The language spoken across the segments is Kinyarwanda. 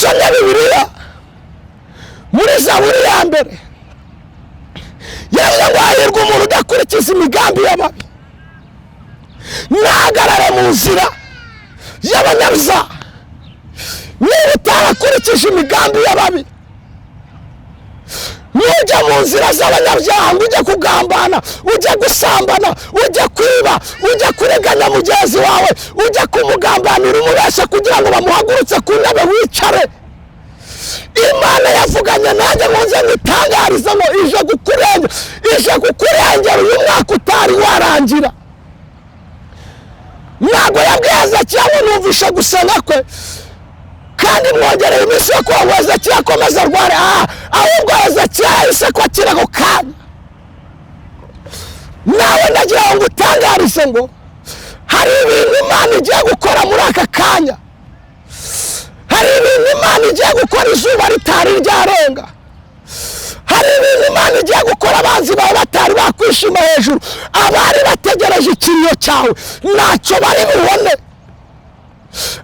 dusomye Bibiliya muri Zaburi ya mbere yavuze ngo hahirwa umuntu udakurikiza imigambi y'ababi ntahagarare mu nzira y'abanyabyaha. Niba utarakurikije imigambi y'ababi, nujya mu nzira z'abanyabyaha ngo ujye kugambana, ujye gusambana, ujye kwiba, ujye kurenganya mugenzi wawe, ujye kumugambanira umubeshya kugira ngo bamuhagurutse ku ntebe wicare, Imana yavuganye nanjye ngo nze ngutangarize ngo ije kukurengera uyu mwaka utari warangira. Ntabwo yabwiye Hezekiya ngo numvishe gusenga kwe kandi mwongereye iminsi yo kuba Hezekiya akomeza arware, ahubwo Hezekiya yahise ko akira ako kanya. Nawe ndagira ngo utangarize ngo hari ibintu Imana igiye gukora muri aka kanya, hari ibintu Imana igiye gukora izuba ritari ryarenga, hari ibintu Imana igiye gukora abanzi bawe batari bakwishima hejuru, abari bategereje ikiriyo cyawe ntacyo bari bubone,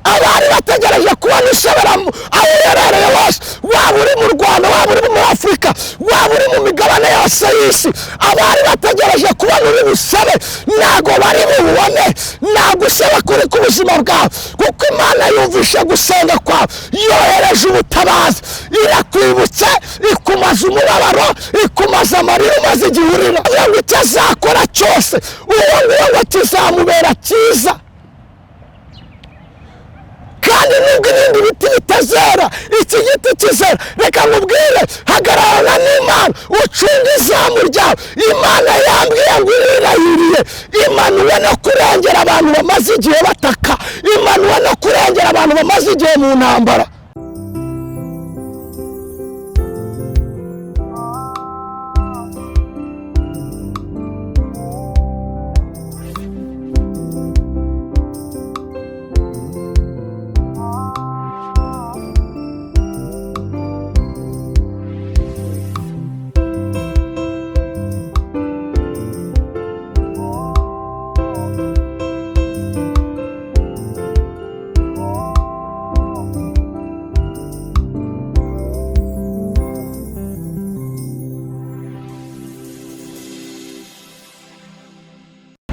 abari bategereje kubona isabera aho uherereye hose, waba uri mu Rwanda, waba uri muri Afurika, waba uri mu migabane yose y'isi, abari bategereje kubona uri busabe ntago bari bubone. Nagusaba kuri ku buzima bwawe kuko Imana yumvishe gusenga kwawe, yohereje ubutabazi, irakwibutse, ikumaza umubabaro, ikumaza amarira umaze igihe urira, ngo icyo azakora cyose uwo ngo kizamubera cyiza. Kandi nubwo ibindi biti bitazera, iki giti kizera. Reka nkubwire, hagararana n'Imana, ucunga izamu ryawe. Imana yambwiye ngo irahiriye, imanuwe no kurengera abantu bamaze igihe bataka, imanuwe no kurengera abantu bamaze igihe mu ntambara.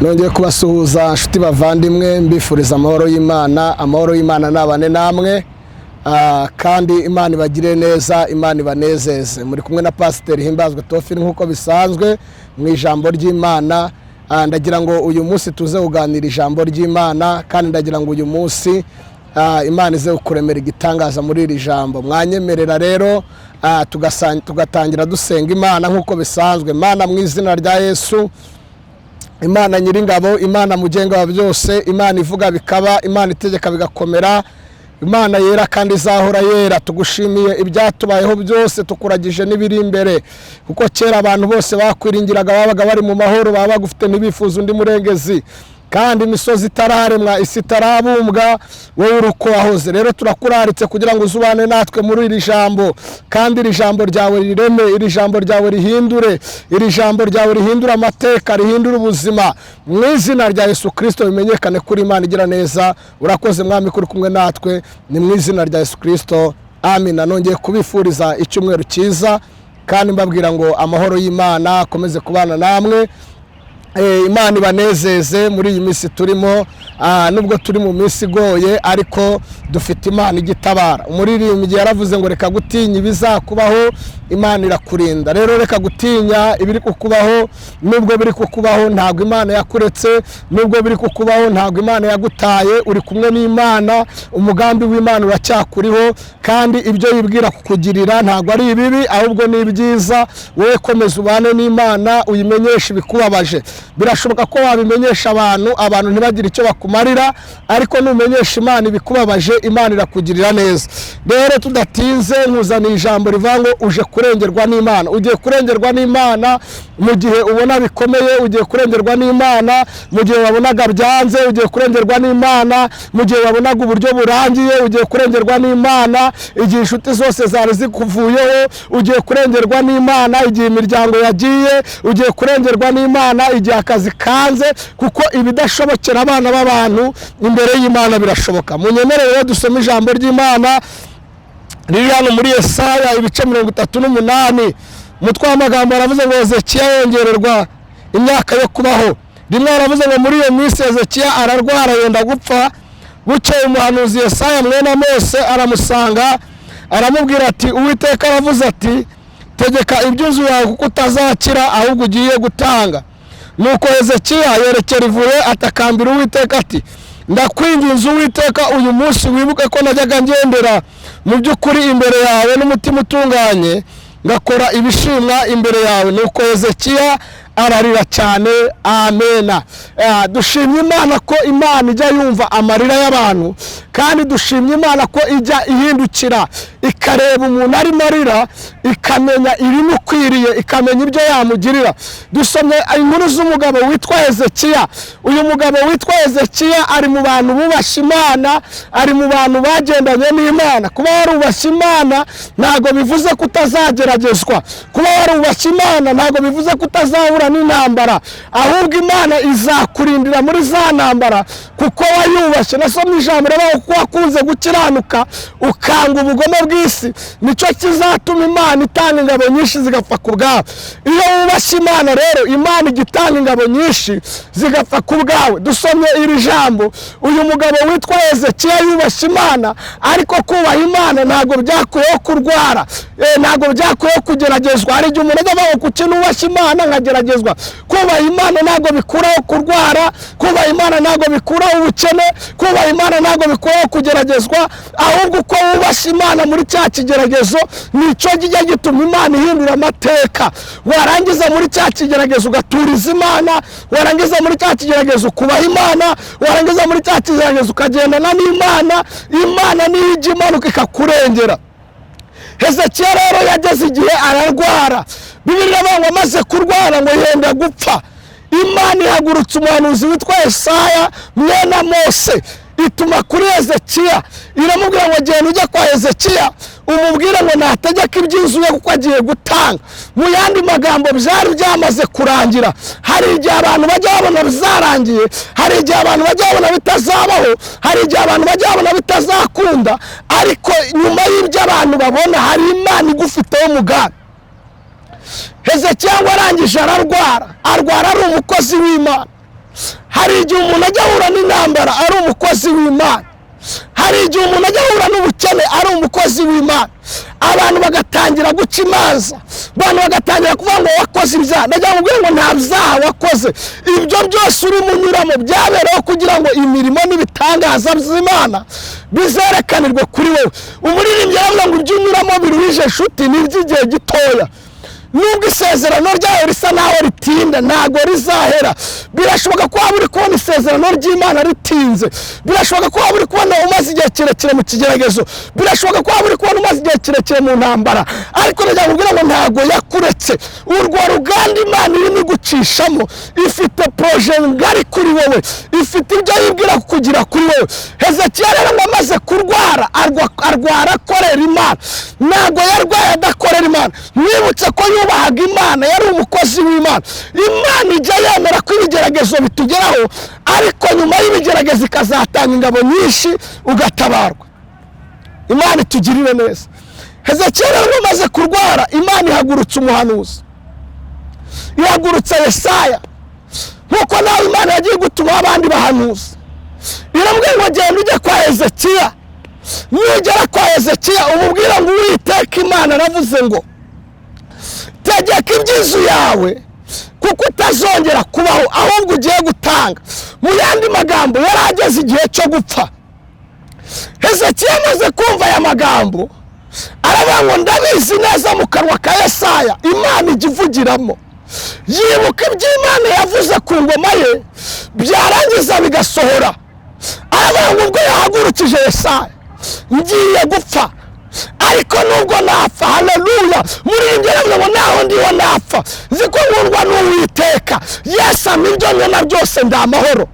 Nongeye kubasuhuza nshuti bavandimwe, mbifuriza amahoro y'Imana. Amahoro y'Imana nabane namwe, kandi Imana ibagire neza, Imana ibanezeze. Muri kumwe na Pst Ihimbazwe Theophile nk'uko bisanzwe mu ijambo ry'Imana. Ndagira ngo uyu munsi tuze kuganira ijambo ry'Imana, kandi ndagira ngo uyu munsi Imana ize kuremera igitangaza muri iri jambo. Mwanyemerera rero tugatangira dusenga Imana nk'uko bisanzwe. Imana mu izina rya Yesu, Imana nyiringabo, Imana mugenga wa byose, Imana ivuga bikaba, Imana itegeka bigakomera, Imana yera kandi izahora yera. Tugushimiye ibyatubayeho byose, tukuragije n'ibiri imbere, kuko kera abantu bose bakwiringiraga babaga bari mu mahoro, baba gufite n'ibifuza undi murengezi, kandi imisozi itararemwa, isi itarabumbwa, wowe uruko wahoze. Rero turakuraritse kugira ngo uzubane natwe muri iri jambo, kandi iri jambo ryawe rireme, iri jambo ryawe rihindure, iri jambo ryawe rihindura amateka, rihindura ubuzima. Mu izina rya Yesu Kristo bimenyekane kuri Imana igira neza. Urakoze Mwami kuri kumwe natwe, ni mu izina rya Yesu Kristo, amina. Nongeye kubifuriza icyumweru cyiza, kandi mbabwira ngo amahoro y'Imana akomeze kubana namwe. Imana ibanezeze muri iyi minsi turimo, nubwo turi mu minsi igoye, ariko dufite Imana igitabara. Umuririmbyi yaravuze ngo reka gutinya ibizakubaho, Imana irakurinda. Rero reka gutinya ibiri kukubaho, nubwo biri kukubaho ntabwo Imana yakuretse, nubwo biri kukubaho ntabwo Imana yagutaye. Uri kumwe n'Imana, umugambi w'Imana uracyakuriho, kandi ibyo yibwira kukugirira ntabwo ari ibibi, ahubwo ni ibyiza. Wowe komeza ubane n'Imana, uyimenyeshe ibikubabaje. Birashoboka ko wabimenyesha abantu ntibagire icyo bakumarira, ariko numenyesha Imana ibikubabaje, Imana irakugirira neza. Rero tudatinze nkuzaniye ijambo rivuga ngo uje kurengerwa n'Imana. Ugiye kurengerwa n'Imana mu gihe ubona bikomeye, ugiye kurengerwa n'Imana mu gihe wabonaga byanze, ugiye kurengerwa n'Imana mu gihe wabonaga uburyo burangiye, ugiye kurengerwa n'Imana igihe inshuti zose zari zikuvuyeho, ugiye kurengerwa n'Imana igihe imiryango yagiye, ugiye kurengerwa n'Imana igihe akazi kanze, kuko ibidashobokera abana b'abantu imbere y'Imana birashoboka. Munyemerere dusome ijambo ry'Imana riri hano muri Yesaya ibice 38 umutwe w'amagambo aravuze ngo Hezekiya yongererwa imyaka yo kubaho. Rimwe aravuze ngo muri iyo minsi Hezekiya ararwara yenda gupfa. Bukeye umuhanuzi Yesaya mwene Mose aramusanga aramubwira ati Uwiteka aravuze ati tegeka iby'inzu yawe kuko utazakira ahubwo ugiye gutanga. Nuko Hezekiya yerekera ivuye atakambira Uwiteka ati ndakwinginze Uwiteka uyu munsi wibuke ko najyaga ngendera mu by'ukuri imbere yawe n'umutima utunganye ngakora ibishimwa imbere yawe. Nuko Hezekiya ararira cyane. Amena. Dushimye Imana ko Imana ijya yumva amarira y'abantu, kandi dushimye Imana ko ijya ihindukira ikareba umuntu ari marira ikamenya ibimukwiriye, ikamenya ibyo yamugirira. Dusomye inkuru z'umugabo witwa Hezekiya. Uyu mugabo witwa Hezekiya ari mu bantu bubashye Imana, ari mu bantu bagendanye n'Imana. Kuba warubashye Imana ntago bivuze ko utazageragezwa. Kuba warubashye Imana ntago bivuze ko utazahura n'intambara, ahubwo Imana izakurindira muri za ntambara kuko wayubashye. Nasomye ijambo rero ko wakunze gukiranuka ukanga ubugome bw'isi, nicyo kizatuma Imana itanga ingabo nyinshi zigapfa ku bwawe. Iyo wubashye Imana rero Imana igitanga ingabo nyinshi zigapfa ku bwawe. Dusomye iri jambo, uyu mugabo witwa Hezekiya yubashye Imana, ariko kubaha Imana ntago byakuyeho kurwara, ntago byakuyeho kugeragezwa. Hari igihe umuntu ajya avuga ko ukintu wubashye Imana nkageragezwa. Kubaha Imana ntago bikuraho kurwara, kubaha Imana ntago bikuraho ubukene, kubaha Imana ntago bikuraho kugeragezwa, ahubwo uko wubashye Imana muri cya kigeragezo nicyo kijya gituma Imana ihindura amateka. Warangiza muri cya kigeragezo ugaturiza Imana, warangiza muri cya kigeragezo kubaha Imana, warangiza muri cya kigeragezo ukagendana n'Imana, Imana niyo ijya imanuka ikakurengera. Hezekiya rero yageze igihe ararwara. Bibiliya ngo amaze kurwara ngo yenda gupfa, Imana ihagurutse umuhanuzi witwa Yesaya mwene Mose ituma kuri Hezekiya, iramubwira ngo genda ujya kwa Hezekiya umubwire ngo nategeka iby'inzu ye kuko agiye gutanga. Mu yandi magambo byari byamaze kurangira. Hari igihe abantu bajya babona bizarangiye, hari igihe abantu bajya babona bitazabaho, hari igihe abantu bajya babona bitazakunda, ariko nyuma y'ibyo abantu babona hari Imana igufiteho umugambi. Hezekiya ngo arangije ararwara ari umukozi w'Imana. Hari igihe umuntu ajya ahura n'intambara ari umukozi w'Imana, hari igihe umuntu ajya ahura n'ubukene ari umukozi w'Imana. Abantu bagatangira guca imanza, abantu bagatangira kuvuga ngo wakoze ibyaha. Ndagira ngo ngo nta byaha wakoze, ibyo byose urimo unyuramo byabereho kugira ngo imirimo n'ibitangaza by'Imana bizerekanirwe kuri wowe. Umuririmbyi aravuga ngo ibyo unyuramo biruhije nshuti ni iby'igihe gitoya. Nubwo isezerano ryawe risa naho ritinda ntago rizahera. Birashoboka ko waba uri kubona isezerano ry'Imana ritinze, birashoboka ko waba uri kubona umaze igihe kirekire mu kigeragezo, birashoboka ko waba uri kubona umaze igihe kirekire mu ntambara, ariko ndagira ngo ngo ntago yakuretse. Urwo ruganda Imana irimo igucishamo ifite projet ngari kuri wowe, ifite ibyo yibwira kukugira kuri wowe. Hezekiya rero ngo amaze kurwara arwara akorera Imana, ntago yarwaye adakorera Imana. Mwibutse ko yubahaga Imana, yari umukozi w'Imana. Imana ijya yemera ko ibigeragezo bitugeraho, ariko nyuma y'ibigeragezo ikazatanga ingabo nyinshi ugatabarwa. Imana itugirire neza. Hezekiya rero amaze kurwara, Imana ihagurutse umuhanuzi, ihagurutse Yesaya, nkuko nawe Imana yagiye gutuma abandi bahanuzi. Iramubwira ngo genda ujye kwa Hezekiya, nugera kwa Hezekiya umubwira ngo Uwiteka Imana aravuze ngo tegeka iby'inzu yawe kuko utazongera kubaho ahubwo ugiye gutanga. Mu yandi magambo yari ageze igihe cyo gupfa. Hezekiya amaze kumva aya magambo aravuga ngo ndabizi neza mu kanwa ka Yesaya Imana ijya ivugiramo, yibuka iby'Imana yavuze ku ngoma ye byarangiza bigasohora. Aravuga ngo ubwo yahagurukije Yesaya ngiye gupfa, ariko nubwo napfa, haleluya, muri ibyo ngo naho ndiho napfa ziko nkundwa n'Uwiteka. Yesu amibyo nyina byose ndamahoro.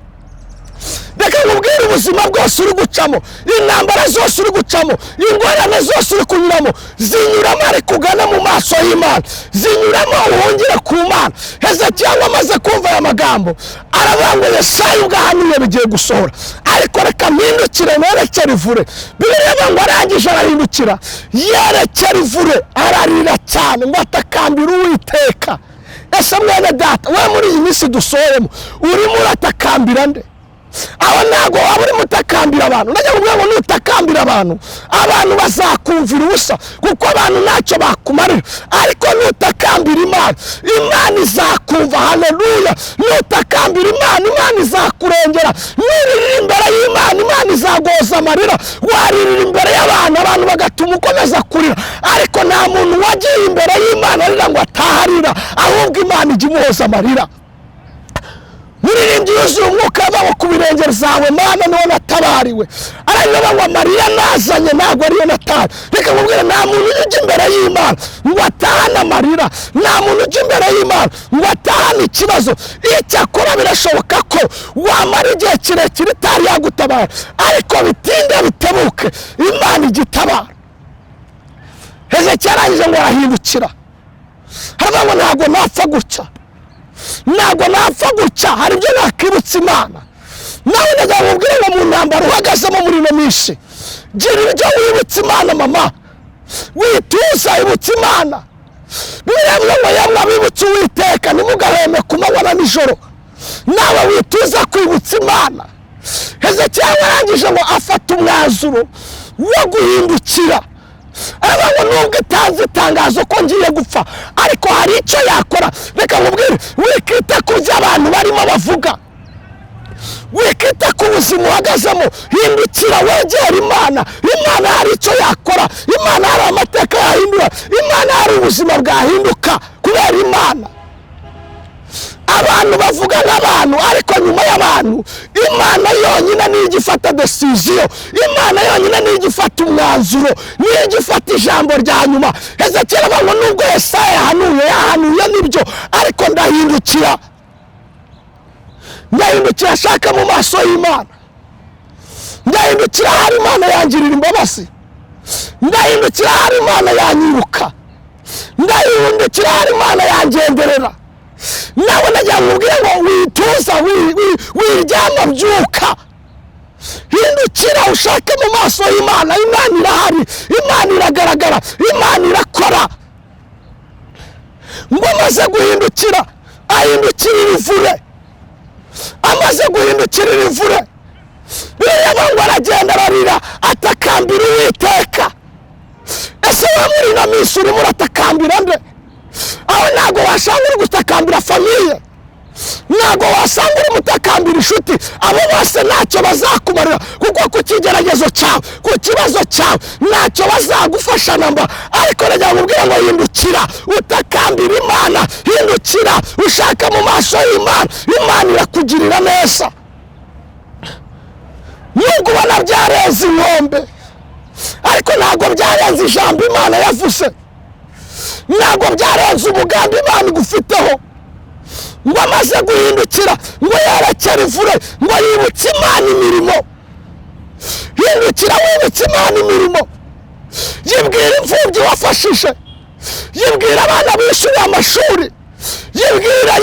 reka nkubwire ubuzima bwose uri gucamo, intambara zose uri gucamo, ingorane zose uri kunyuramo, zinyuramo ariko ugana mu maso y'Imana, zinyuramo uhungire ku Mana. Hezekiya amaze kumva aya magambo aravuga ngo Yesaya ubwahanuye bigiye gusohora, ariko reka mpindukire nerekere ivure. Bibiliya ngo arangije arahindukira yerekera ivure, ararira cyane ngo atakambira Uwiteka. Ese mwene data, we muri iyi minsi dusohoremo urimo uratakambira nde? Aho ntago waba urimo utakambira abantu. Najya kuvuga ngo nutakambira abantu, abantu bazakumvira ubusa kuko abantu ntacyo bakumarira, ariko nutakambira Imana, Imana izakumva. Haleluya! Nutakambira Imana, Imana izakurengera. Nuririra imbere y'Imana, Imana izagoza amarira. Waririra imbere y'abantu, abantu bagatuma ukomeza kurira, ariko nta muntu wagiye imbere y'Imana arira ngo ataharira, ahubwo Imana ijya imuhoza amarira. Muririmbyi yuzuye umwuka ava ku birenge zawe, Mana niwe natabariwe. Aranyura ngo amarira nazanye ntabwo ariyo natari. Reka nkubwire, nta muntu ujya imbere y'Imana ngo atahane amarira, nta muntu ujya imbere y'Imana ngo atahane ikibazo. Icyakora birashoboka ko wamara igihe kirekire itari yagutabara, ariko bitinde bitebuke Imana igitabara. Hezekiya arangije ngo arahindukira, haravuga ngo ntabwo napfa gutya, ntabwo napfa gutya, hari ibyo nakibutsa Imana. Nawe najya nkubwire ngo mu ntambaro uhagazemo muri ino minsi, gira ibyo wibutsa Imana. Mama, wituza, ibutsa Imana. Bibiliya ivuga ngo yamwe abibutsa Uwiteka ntimugaheme ku manywa na nijoro. Nawe wituza kwibutsa Imana. Hezekiya yarangije ngo afata umwanzuro wo guhindukira. Aravuga ngo nubwo itanze itangazo ko ngiye gupfa, ariko hari icyo yakora. Reka nkubwire, wikita ku byo abantu barimo bavuga, wikita ku buzima uhagazemo, hindukira wegera Imana. Imana hari icyo yakora, Imana hari amateka yahindura, Imana hari ubuzima bwahinduka kubera Imana. Abantu bavuga nk'abantu, ariko nyuma y'abantu Imana yonyine niyo igifata decision, Imana yonyine niyo igifata umwanzuro, niyo igifata ijambo rya nyuma. Hezekiya aravuga ngo nubwo Yesaya yahanuye nibyo, ariko ndahindukira ashaka mu maso y'Imana. Ndahindukira hari Imana yangirira imbabazi, ndahindukira hari Imana yanyibuka, ndahindukira hari Imana yangenderera. Nawe najya nkubwire ngo wituza, wiryama byuka, hindukira ushake mu maso y'Imana. Imana irahari, Imana iragaragara, Imana irakora. Ngo amaze guhindukira ahindukirira ivure, amaze guhindukirira ivure, bireba ngo aragenda ararira atakambira Uwiteka. Ese wa muri ino minsi urimo uratakambira nde? Aho ntabwo wasanga uri gutakambira famiye, ntabwo wasanga uri mutakambira inshuti. Abo bose ntacyo bazakumarira, kuko ku kigeragezo cyawe, ku kibazo cyawe ntacyo bazagufasha namba. Ariko najya nkubwira ngo hindukira utakambira Imana, hindukira ushaka mu maso y'Imana. Imana irakugirira neza. Nubwo ubona byarenze inkombe, ariko ntabwo byarenze ijambo Imana yavuze, ntabwo byarenze umugambi Imana igufiteho. Ngo amaze guhindukira ngo yerekere ivure, ngo yibutse Imana imirimo. Hindukira wibutse Imana imirimo. Yibwira imfubyi wafashije, yibwira abana bishyuriye amashuri, yibwira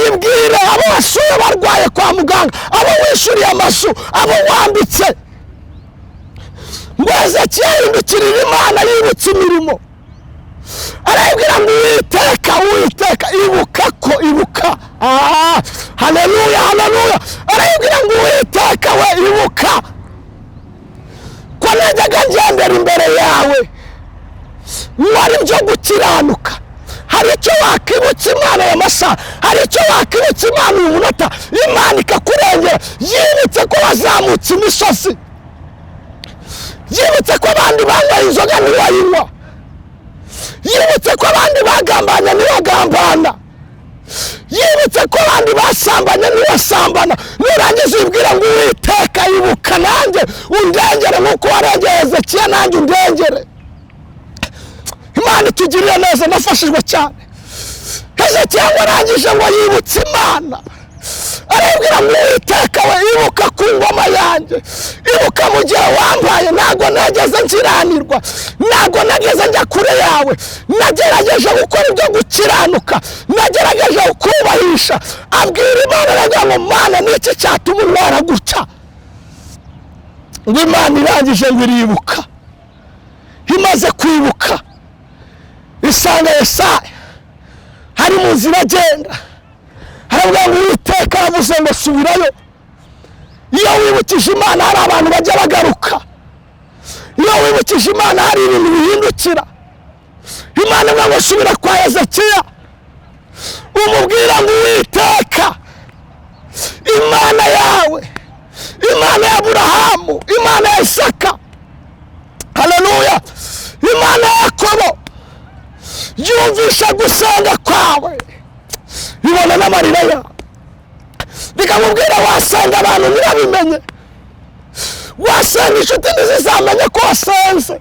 abo wasuye barwaye kwa muganga, abo wishyuriye amazu, abo wambitse. Ngo Hezekiya yahindukirira Imana yibutse imirimo. Arabwira ngo Uwiteka ibuka. Haleluya, haleluya. Arabwira ngo Uwiteka we ibuka ko najyaga ngendera imbere yawe wari byo gukiranuka. Hari icyo wakibutsa Imana ya masaha, hari icyo wakibutsa Imana uyu munota, Imana ikakurengera. Yibutse ko wazamutse imisozi, yibutse ko abandi banyweye inzoga ntiwayinywa, yibutse ko abandi bagambanya ntiwagambana, yibutse ko abandi basambanya ntiwasambana. Nurangiza ubwira ngo Uwiteka ibuka nanjye undengere nk'uko warengeye Hezekiya, nanjye undengere. Imana itugirire neza, nafashijwe cyane. Hezekiya ngo arangije ngo yibutse Imana, arabwira ngo Uwiteka we, ibuka ku ngoma yanjye, ibuka mu gihe wambaye, ntago nageze nkiranirwa, ntago nageze njya kure yawe, nagerageje gukora ibyo gukiranuka, nagerageje kubahisha. Abwira Imana aravuga ngo Mana, niki cyatuma untwara gutya? Ngo Imana irangije ngo iribuka. Imaze kwibuka isanga Yesaya hari mu nzira agenda, aravuga ngo Uwiteka aravuze ngo subirayo. Iyo wibukije Imana hari abantu bajya bagaruka, iyo wibukije Imana hari ibintu bihindukira. Imana ivuga ngo subira kwa Hezekiya umubwira ngo Uwiteka Imana yawe, Imana ya Aburahamu, Imana ya Isaka, haleluya, Imana ya Yakobo, yumvisha gusenga kwawe, ibona n'amarira yawe. Bikamubwira wasanga abantu ntibabimenye, wasanga inshuti ntizizamenye ko wasenze,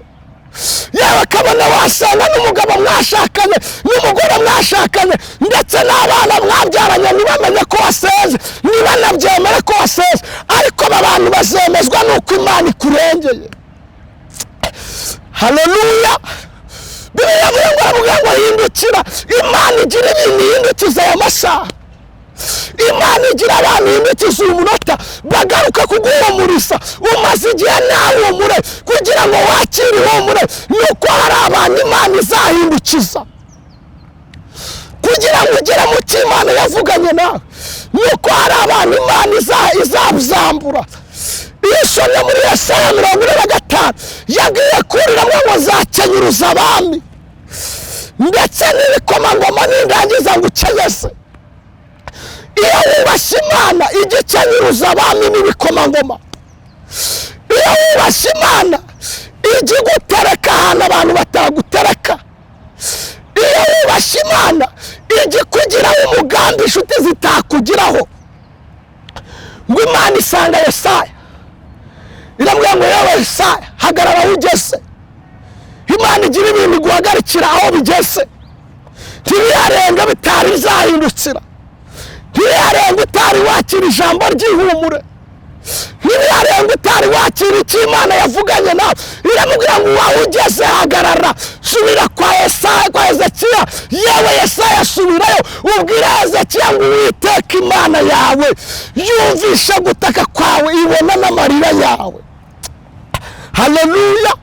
yewe akabona wasanga n'umugabo mwashakanye, n'umugore mwashakanye, ndetse n'abana mwabyaranye ntibamenye ko wasenze, ntibanabyemere ko wasenze. Ariko aba bantu bazemezwa n'uko Imana ikurengeye. Haleluya. Bibiliya ivuga ngo hindukira. Imana igira ibintu ihindukiza aya masaha. Imana igira abantu ihindukiza uyu munota, bagaruka kuguhumuriza. Umaze igihe nawe uhumure kugira ngo wakire ihumure, nuko hari abantu Imana izahindukiza kugira ngo ugere mu cyo Imana yavuganye nawe, nuko hari abantu Imana izabuzambura. Iyo usomye muri Yesaya 45 yagiye kuriramo ngo zakenyuruza abami ndetse n'ibikomangoma n'indangiza ngo ukenyeze. Iyo wubashye Imana igikenyuruza abami n'ibikomangoma. Iyo wubashye Imana ijya igutereka ahantu abantu batagutereka. Iyo wubashye Imana ijya ikugiraho umugambi inshuti zitakugiraho. Ngo Imana isanga Yesaya iramubwira ngo yewe Yesaya, hagarara aho ugeze. Imana igira ibintu iguhagarikira aho bigeze, ntibiharenga bitari bizahindukira, ntibiharenga utari wakira ijambo ry'ihumure, ntibiharenga utari wakira icyo Imana yavuganye nawe. Iramubwira ngo aho ugeze hagarara, subira kwa Yesaya, kwa Hezekiya. Yewe Yesaya subirayo, ubwira Hezekiya ngo Uwiteka Imana yawe yumvisha gutaka kwawe, ibona n'amarira yawe. Haleluya.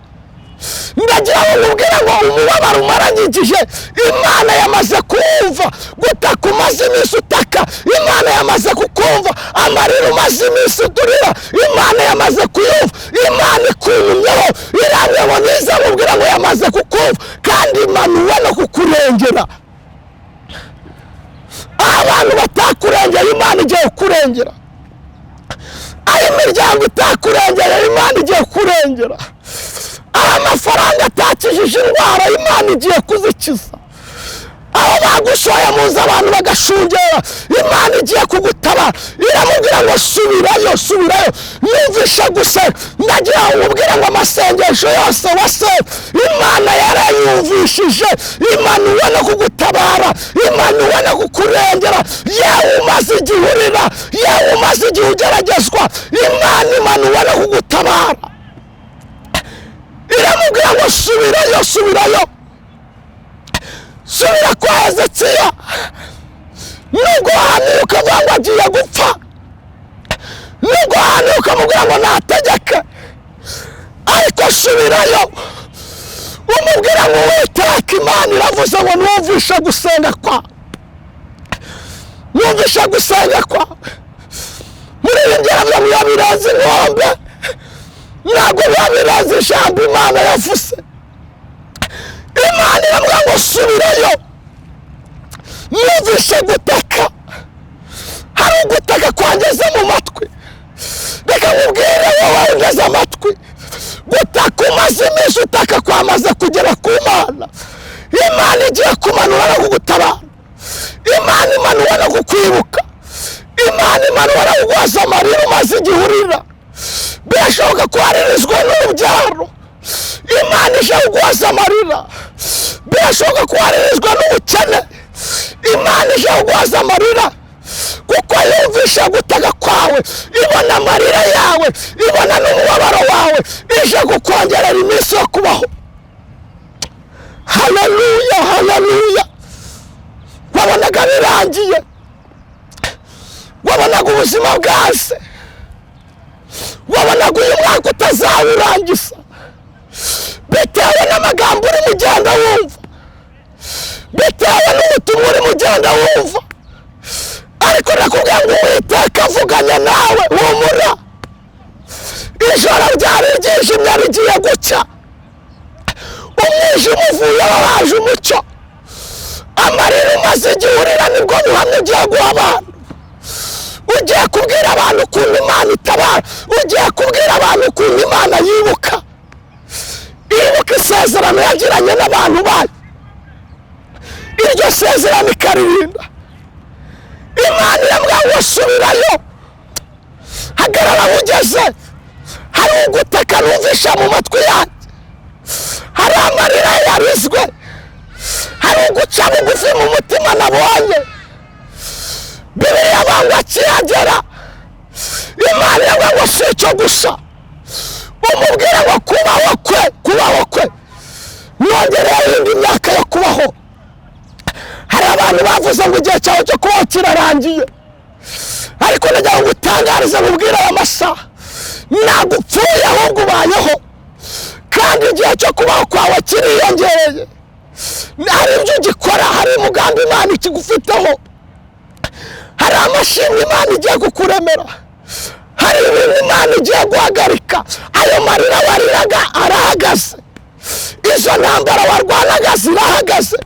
Ndagira ngo mubwira ngo umubabaro umaranye igihe Imana yamaze kumva. Gutaka umaze iminsi utaka, Imana yamaze kukumva. Amarira umaze iminsi uturira, Imana yamaze kuyumva. Imana ikunumyeho, iramye ngo niza mubwira ngo yamaze kukumva kandi imanuwe no kukurengera. Abantu batakurengera Imana igiye kurengera. Aho imiryango itakurengera Imana igiye kurengera. Aho amafaranga atakijije indwara Imana igiye kuzikiza. Aho bagushoye muzi abantu bagashungera, Imana igiye kugutabara. Iramubwira ngo subirayo, subirayo, yumvisha gusenga. Ndagira ngo umubwire ngo amasengesho yose wasenze Imana yarayumvishije, imanuwe no kugutabara, imanuwe no kukurengera. Yewe umaze igihe urira, yewe umaze igihe ugeragezwa, Imana imanuwe no kugutabara. Iramubwira ngo subirayo, subirayo, subira kwa Hezekiya. Nubwo wahanuka ukavuga ngo agiye gupfa, nubwo wahanuka ukamubwira ngo nategeke, ariko subirayo umubwira ngo Uwiteka Imana iravuze ngo numvishe gusenga kwawe, numvishe gusenga kwawe. Muri ibi ngeragezo biba biraza inkombe, ntabwo biba biraza ijambo Imana yavuze. Imana iramubwira ngo subirayo, numvishe gutaka. Hari ugutaka kwangeze mu matwi. Reka nkubwire wowe ungeze amatwi, gutaka umaze iminsi utaka kwamaze kugera ku Mana. Imana igiye kumanura no kugutabara, Imana imanura no kukwibuka, Imana imanura no kuguhoza amarira umaze igihe urira. Birashoboka ko waririzwa n'urubyaro, Imana ije kuguhoza amarira. Birashoboka ko waririzwa n'ubukene, Imana ije kuguhoza amarira. kuko yumvisha gutaka kwawe, ibona amarira yawe, ibona n'umubabaro wawe, ije kukongerera iminsi yo kubaho. Haleluya, haleluya. Wabonaga birangiye, wabonaga ubuzima bwase, wabonaga uyu mwaka utazawurangiza bitewe n'amagambo uri mugenda wumva, bitewe n'ubutumwa uri mugenda wumva. Ariko nakubwira ngo Uwiteka avuganye nawe, humura. Ijoro ryari ryijimye rigiye gucya, umwijima uvuyeho haje umucyo. Amarira umaze igihe urira nibwo buhamya ugiye guha abantu. Ugiye kubwira abantu ukuntu Imana itabara, ugiye kubwira abantu ukuntu Imana yibuka, ibuka isezerano yagiranye n'abantu bayo, iryo sezerano ikaririnda. Imana irambwira ngo subirayo, hagarara aho ugeze. Hari ugutaka numvisha mu matwi yanjye, hari amarira yarizwe, hari uguca bugufi mu mutima nabonye. Bibiliya banga kiragera, Imana irambwira ngo si icyo gusa, umubwira ngo kubaho kwe mwongereho indi myaka yo kubaho. Hari abantu bavuze ngo igihe cyawe cyo kubaho kirarangiye, ariko nagira ngo utangarize mubwire aya masaha, ntabwo upfuye ahubwo ubayeho, kandi igihe cyo kubaho kwawe kiriyongereye. Hari ibyo ugikora, hari umugambi Imana ikigufiteho, hari amashimwe Imana igiye kukuremera, hari ibintu Imana igiye guhagarika. Ayo marira wariraga arahagaze, izo ntambara warwanaga zirahagaze,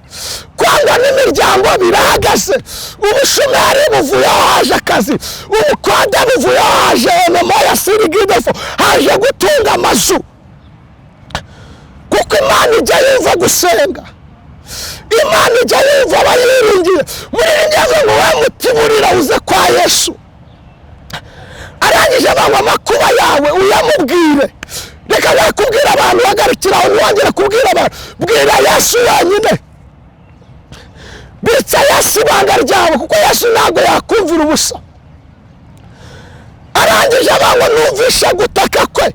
kwangwa n'imiryango birahagaze, ubushomeri buvuyeho haje akazi, ubukode buvuyeho haje enemo ya sirigidefo, haje gutunga amazu. Kuko Imana ijya yumva gusenga, Imana ijya yumva abayiringiye. Muri ngeze ngo we mutiburira uze kwa Yesu, arangije banga amakuba yawe uyamubwire. Reka nakubwira abantu bagarukiraho, ntiwongere kubwira abantu, bwira Yesu wenyine. Bitsa Yesu ibanga ryawe, kuko Yesu ntabwo yakumvira ubusa. Arangije banga numvisha gutaka kwe,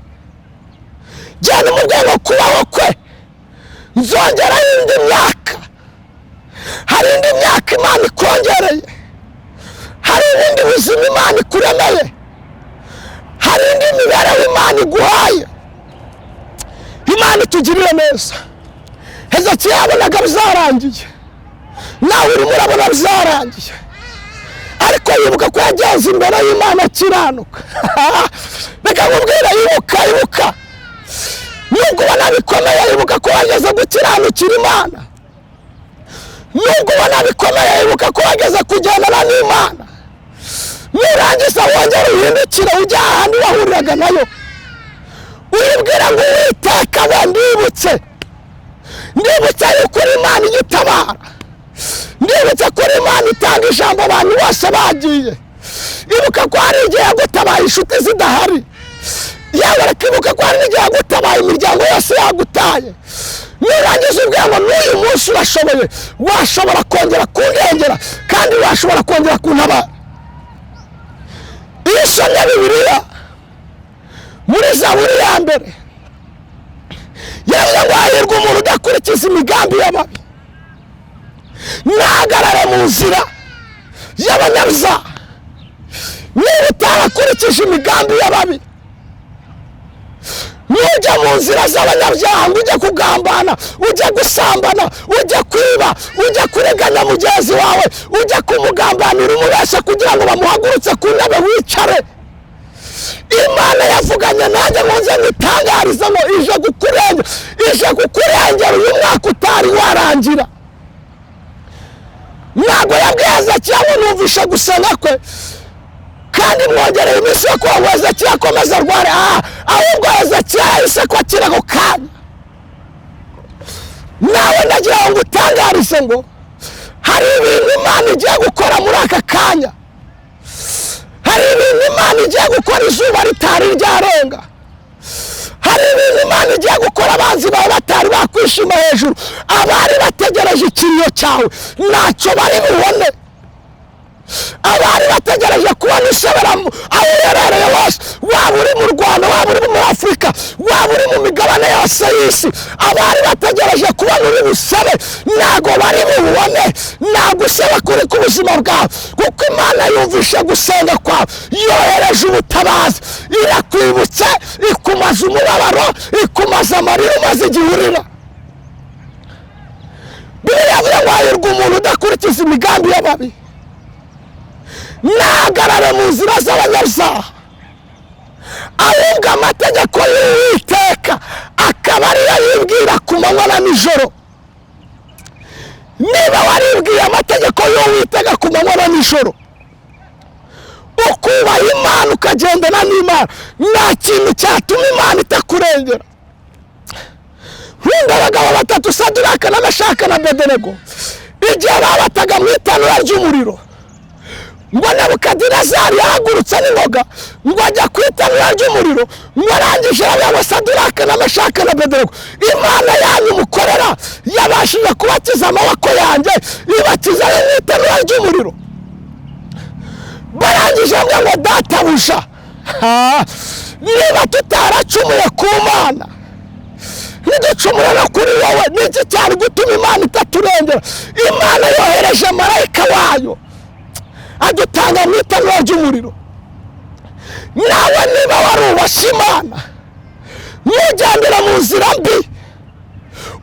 jyana umubwire ngo kubaho kwe nzongera indi myaka. Hari indi myaka Imana ikongereye, hari ibindi buzima Imana ikuremeye, hari indi mibereho Imana iguhaye. Imana itugirire neza. Hezekiya yabonaga bizarangiye, nawe urimo urabona bizarangiye, ariko yibuka ko yageze imbere y'Imana akiranuka. Reka nkubwire, yibuka nubwo ubona bikomeye, yibuka ko wageze gukiranukira Imana. Nubwo ubona bikomeye, yibuka ko wageze kugendana n'Imana. Nurangiza wongere uhindukire ujya ahandi wahuriraga nayo, uyibwira ngo Uwiteka we ndibutse yuko Imana igitabara, ndibutse ko Imana itanga ijambo abantu bose bagiye. Ibuka ko hari igihe yagutabaye inshuti zidahari, yewe reka ibuka ko hari n'igihe yagutabaye imiryango yose yagutaye. Nurangiza ubwira ngo n'uyu munsi urashoboye, washobora kongera kurengera, kandi washobora kongera kuntabara. Iyo usomye Bibiliya muri Zaburi ya mbere, yavuze ngo hahirwa umuntu udakurikiza imigambi y'ababi, ntahagarare mu nzira y'abanyabyaha. Niba utarakurikije imigambi y'ababi, nujya mu nzira z'abanyabyaha ngo ujye kugambana, ujye gusambana, ujye kwiba, ujye kuriganya mugenzi wawe, ujye kumugambanira umubeshya kugira ngo bamuhagurutse ku ntebe wicare. Imana yavuganye nanjye ngo nze ngitangarize ngo ije kukurengera uyu mwaka utari warangira. Ntabwo yabwiye Hezekiya ngo numvishe gusenga kwe kandi mwongereye iminsi yo kuba Hezekiya akomeza arware, ahubwo Hezekiya yahise ko akira ako kanya. Nawe nagira ngo utangarize ngo hari ibintu Imana igiye gukora muri aka kanya, hari ibintu Imana igiye gukora izuba ritari ryarenga, hari ibintu Imana igiye gukora abanzi bawe batari bakwishima hejuru, abari bategereje ikiriyo cyawe ntacyo bari bubone. abari bategereje kubona usabira aho uherereye hose, waba uri mu Rwanda, waba uri muri Afurika, waba uri mu migabane yose y'isi, abari bategereje kubona uri busabe ntago bari bubone. Nagusaba kuri ku buzima bwawe, kuko Imana yumvishe gusenga kwawe, yohereje ubutabazi, irakwibutse, ikumaza umubabaro, ikumaza amarira umaze igihe urira. Bibiliya ivuga ngo hahirwa umuntu udakurikiza imigambi y'ababi, ntahagarare mu nzira z'abanyabyaha, ahubwo amategeko y'Uwiteka akaba ariyo yibwira ku manywa na nijoro. Niba waribwiye amategeko y'Uwiteka ku manywa na nijoro, ukubaha Imana ukagendana n'Imana, nta kintu cyatuma Imana itakurengera. Nkunda abagabo batatu, Saduraka na Meshaki na Abedenego, igihe babataga mu itanura ry'umuriro, ngo Nebukadinezari yahagurutse n'ingoga ngo ajya ku itanura ry'umuriro, ngo arangije aravuga Saduraka na Meshaki na Abedenego, Imana yanyu mukorera yabashije kubakiza amaboko yanjye, ibakiza mu itanura ry'umuriro. Barangije bavuga ngo databuja, niba tutaracumuye ku Mana, ntiducumure no kuri wowe, n'iki cyari gutuma Imana itaturengera? Imana yohereje marayika wayo adutanga mu itanura ry'umuriro. Nawe niba warubashye Imana, nugendera mu nzira mbi,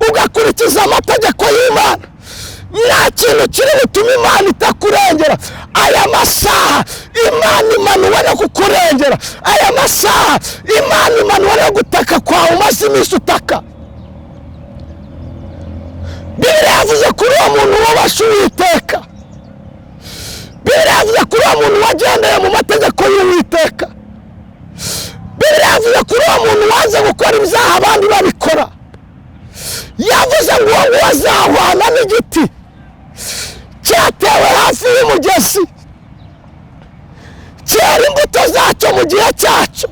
ugakurikiza amategeko y'Imana, nta kintu kiri gutuma Imana itakurengera. Aya masaha Imana imanuwe no kukurengera. Aya masaha Imana imanuwe no gutaka kwawe umaze iminsi utaka. Bibiliya yavuze kuri uwo muntu wubashye Uwiteka, Bibiliya yavuze kuri uwo muntu wagendeye mu mategeko y'Uwiteka, Bibiliya yavuze kuri uwo muntu waze gukora ibyaha abandi babikora. Yavuze ngo uwo nguwo azahwana n'igiti cyatewe hafi y'umugezi, cyera imbuto zacyo mu gihe cyacyo.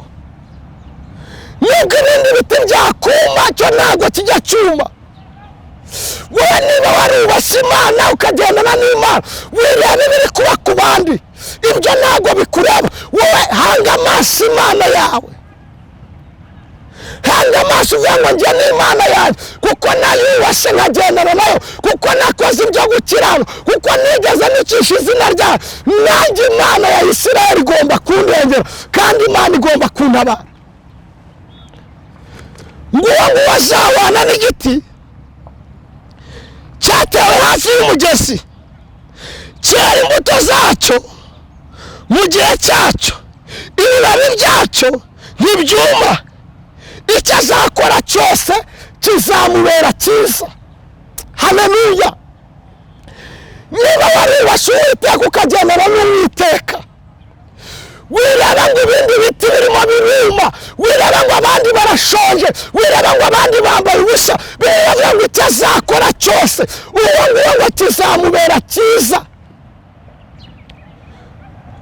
Nubwo ibindi biti byakuma, cyo ntabwo kijya cyuma. Wowe niba warubashye Imana ukagendana n'Imana, wireba ibiri kuba ku bandi, ibyo ntabwo bikureba. Wowe hanga amaso Imana yawe, hanga amaso uvuga ngo njye n'Imana yanjye, kuko nayubashye nkagendana nayo, kuko nakoze ibyo gukiranuka, kuko nigeze nicisha izina ryayo. Nanjye Imana ya Isirayeli igomba kundengera, kandi Imana igomba kuntabara. Nguwo nguwo azahwana n'igiti cyatewe hafi y'umugezi, cyera imbuto zacyo mu gihe cyacyo, ibibabi byacyo ntibyuma, icyo azakora cyose kizamubera cyiza. Haleluya! Niba warubashye Uwiteka ukagendana n'Uwiteka, wireba ngo ibindi biti birimo biruma, wireba ngo abandi barashonje, wireba ngo abandi bambaye ubusa, bireba ngo icyo azakora cyose uwo nguwo ngo kizamubera cyiza.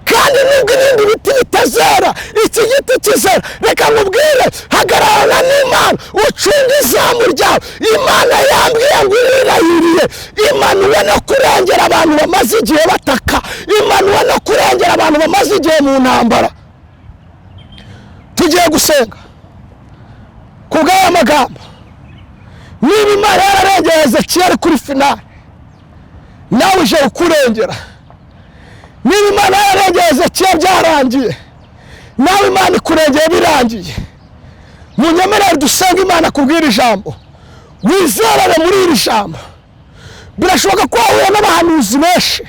Kandi nubwo ibindi biti bitazera, iki giti kizera. Reka nkubwire, hagararana n'Imana, ucunge izamu ryawe. Imana yambwiye ngo irirahiriye, imanuwe no kurengera abantu bamaze igihe bataka, imanuwe no kurengera abantu bamaze igihe mu ntambara. Tugiye gusenga ku bw'aya magambo. Niba Imana yararengeye Ezekiyeli kuri finale, nawe uje ukurengera. Niba Imana yararengeye Ezekiyeli byarangiye, nawe Imana ikurengeye birangiye. Munyemerere dusenga Imana kubwira ijambo, wizerere muri iri jambo. Birashoboka ko wahuye n'abahanuzi benshi,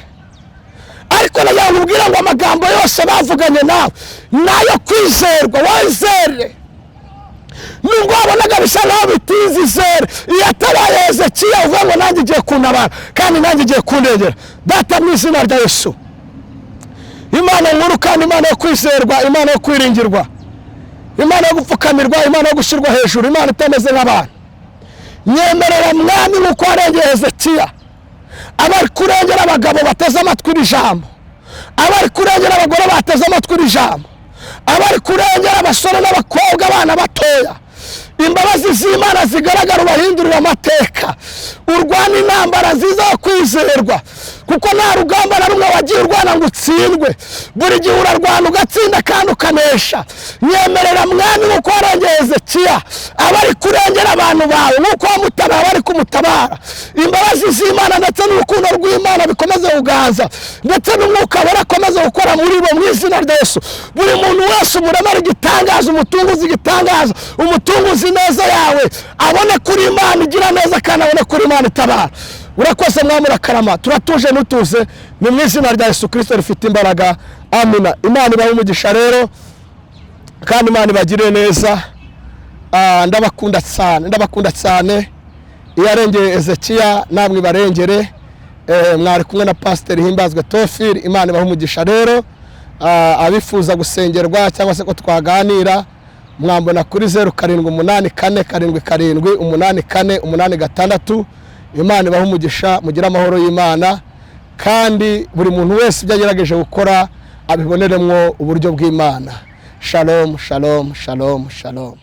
ariko nagira ngo ubwire ngo amagambo yose bavuganye nawe nayo kwizerwa. Wizere nubwo wabonaga bisa naho bitinze, izere. Iyo atabaye Ezekiyeli uvuga ngo nanjye igiye kuntabara, kandi nanjye igiye kundengera. Data mu izina rya Yesu, Imana nkuru kandi Imana yo kwizerwa, Imana yo kwiringirwa, Imana yo gupfukamirwa, Imana yo gushyirwa hejuru, Imana itameze nk'abantu, nyemerera Mwami nk'uko warengeye Ezekiyeli, abari kurengera abagabo bateze amatwi iri jambo, abari kurengera abagore bateze amatwi iri jambo, abari kurengera abasore n'abakobwa, abana batoya. Imbabazi z'Imana zigaragara, ubahindurira amateka, urwana intambara nziza yo kwizerwa, kuko nta rugamba na rumwe wagiye urwana ngo utsindwe, buri gihe urarwana ugatsinda kandi ukanesha. Nyemerera mwami nk'uko warengeye Hezekiya abari kurengera abantu bawe, nk'uko wamutabara abari kumutabara. Imbabazi z'Imana ndetse n'urukundo rw'Imana bikomeze kuganza, ndetse n'umwuka wera akomeze gukora muri bo mu izina rya Yesu. Buri muntu wese umuremere igitangaza, umutunguzi igitangaza, umutunguzi neza yawe abone kuri Imana igira neza kandi abone kuri Imana itabara. Urakoze mwami urakarama, turatuje nutuze, ni mu izina rya Yesu Kristo rifite imbaraga, amina. Imana ibahe umugisha rero kandi Imana ibagire neza. Ndabakunda cyane, iyarengeye Hezekiya namwe barengere. Mwari kumwe na Pst IHIMBAZWE Theophile. Imana ibahe umugisha rero. Abifuza gusengerwa cyangwa se ko twaganira mwambona kuri 0784778486. Imana ibahe umugisha, mugira amahoro y'Imana, kandi buri muntu wese ibyo agerageje gukora abiboneremwo uburyo bw'Imana. Shalom, shalom, shalom, shalom.